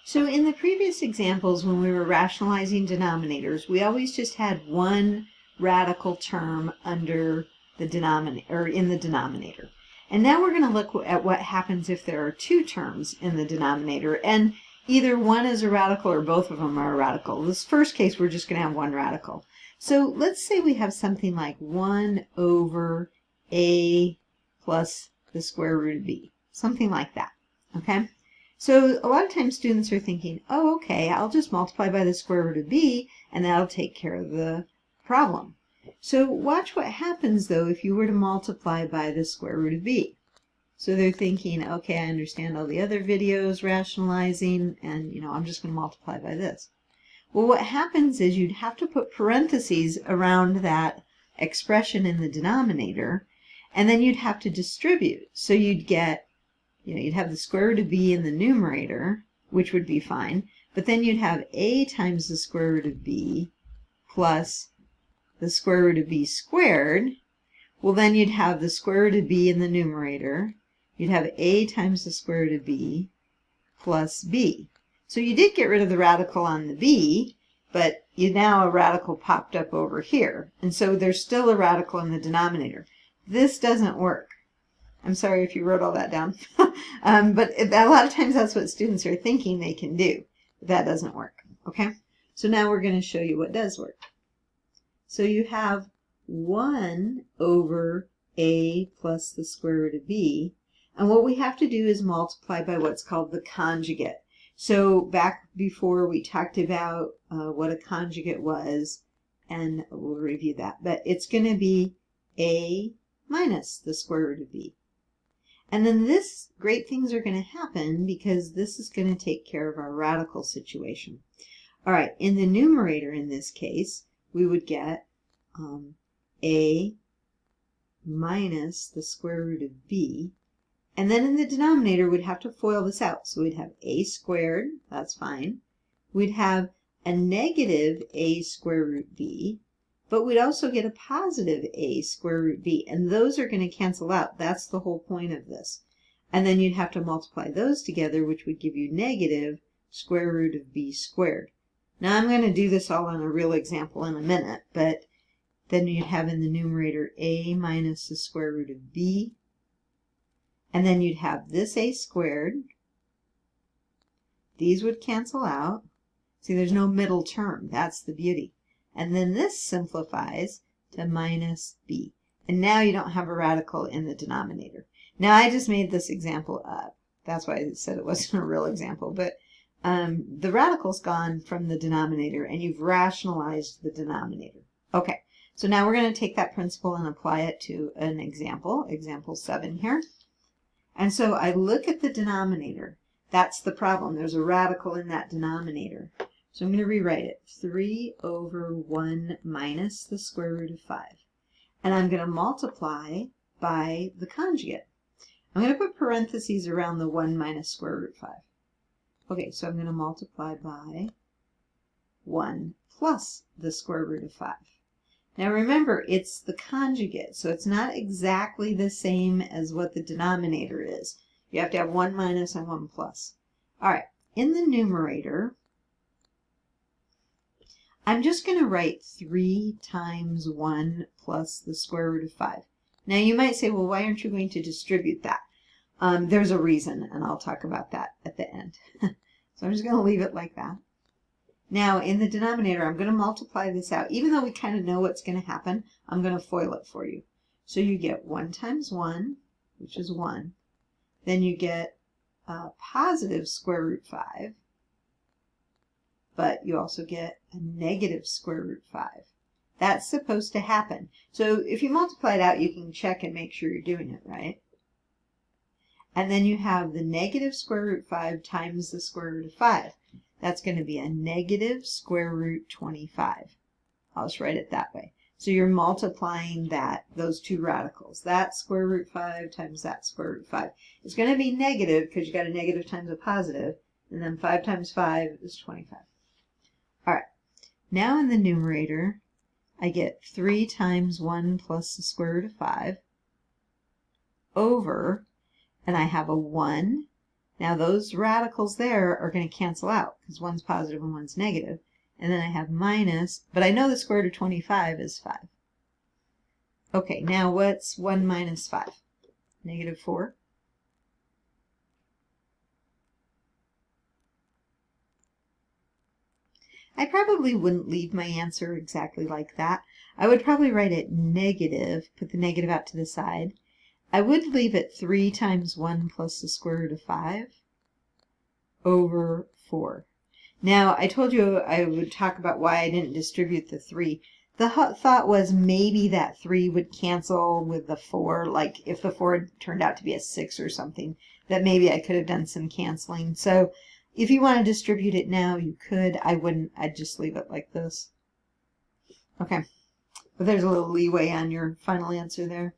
So in the previous examples, when we were rationalizing denominators, we always just had one radical term under the denominator, or in the denominator. And now we're going to look at what happens if there are two terms in the denominator, and either one is a radical or both of them are a radical. This first case, we're just going to have one radical. So let's say we have something like 1 over a plus the square root of b, something like that, okay? So a lot of times students are thinking, oh, okay, I'll just multiply by the square root of b, and that'll take care of the problem. So watch what happens, though, if you were to multiply by the square root of b. So they're thinking, okay, I understand all the other videos, rationalizing, and, I'm just going to multiply by this. Well, what happens is you'd have to put parentheses around that expression in the denominator, and then you'd have to distribute. So you'd get, you'd have the square root of b in the numerator, which would be fine, but then you'd have a times the square root of b plus the square root of b squared. Well, then you'd have the square root of b in the numerator. You'd have a times the square root of b plus b. So you did get rid of the radical on the b, but now a radical popped up over here. And so there's still a radical in the denominator. This doesn't work. I'm sorry if you wrote all that down. But a lot of times that's what students are thinking they can do. But that doesn't work. Okay? So now we're going to show you what does work. So you have 1 over a plus the square root of b. And what we have to do is multiply by what's called the conjugate. So back before we talked about what a conjugate was, and we'll review that. But it's going to be a minus the square root of b. And then great things are going to happen because this is going to take care of our radical situation. All right, in the numerator in this case, we would get a minus the square root of b. And then in the denominator, we'd have to FOIL this out. So we'd have a squared, that's fine. We'd have a negative a square root b, but we'd also get a positive a square root b, and those are going to cancel out. That's the whole point of this. And then you'd have to multiply those together, which would give you negative square root of b squared. Now I'm going to do this all on a real example in a minute, but then you'd have in the numerator a minus the square root of b, and then you'd have this a squared. These would cancel out. See, there's no middle term. That's the beauty. And then this simplifies to minus b. And now you don't have a radical in the denominator. Now I just made this example up. That's why I said it wasn't a real example. But the radical's gone from the denominator, and you've rationalized the denominator. Okay, so now we're going to take that principle and apply it to an example, example 7 here. And so I look at the denominator. That's the problem. There's a radical in that denominator. So I'm going to rewrite it. 3 over 1 minus the square root of 5. And I'm going to multiply by the conjugate. I'm going to put parentheses around the 1 minus square root 5. Okay, so I'm going to multiply by 1 plus the square root of 5. Now remember, it's the conjugate, so it's not exactly the same as what the denominator is. You have to have 1 minus and 1 plus. All right, in the numerator, I'm just going to write 3 times 1 plus the square root of 5. Now you might say, well, why aren't you going to distribute that? There's a reason, and I'll talk about that at the end. So I'm just going to leave it like that. Now, in the denominator, I'm going to multiply this out. Even though we kind of know what's going to happen, I'm going to FOIL it for you. So you get 1 times 1, which is 1. Then you get positive square root 5. But you also get a negative square root 5. That's supposed to happen. So if you multiply it out, you can check and make sure you're doing it right. And then you have the negative square root 5 times the square root of 5. That's going to be a negative square root 25. I'll just write it that way. So you're multiplying those two radicals. That square root 5 times that square root 5. It's going to be negative because you got a negative times a positive. And then 5 times 5 is 25. All right. Now in the numerator, I get 3 times 1 plus the square root of 5 over, and I have a 1. Now those radicals there are going to cancel out because one's positive and one's negative. And then I have minus, but I know the square root of 25 is 5. Okay, now what's 1 minus 5? Negative 4. I probably wouldn't leave my answer exactly like that. I would probably write it negative, put the negative out to the side. I would leave it 3 times 1 plus the square root of 5 over 4. Now, I told you I would talk about why I didn't distribute the 3. The thought was maybe that 3 would cancel with the 4, like if the 4 had turned out to be a 6 or something, that maybe I could have done some canceling. So if you want to distribute it now, you could. I wouldn't. I'd just leave it like this. Okay. But there's a little leeway on your final answer there.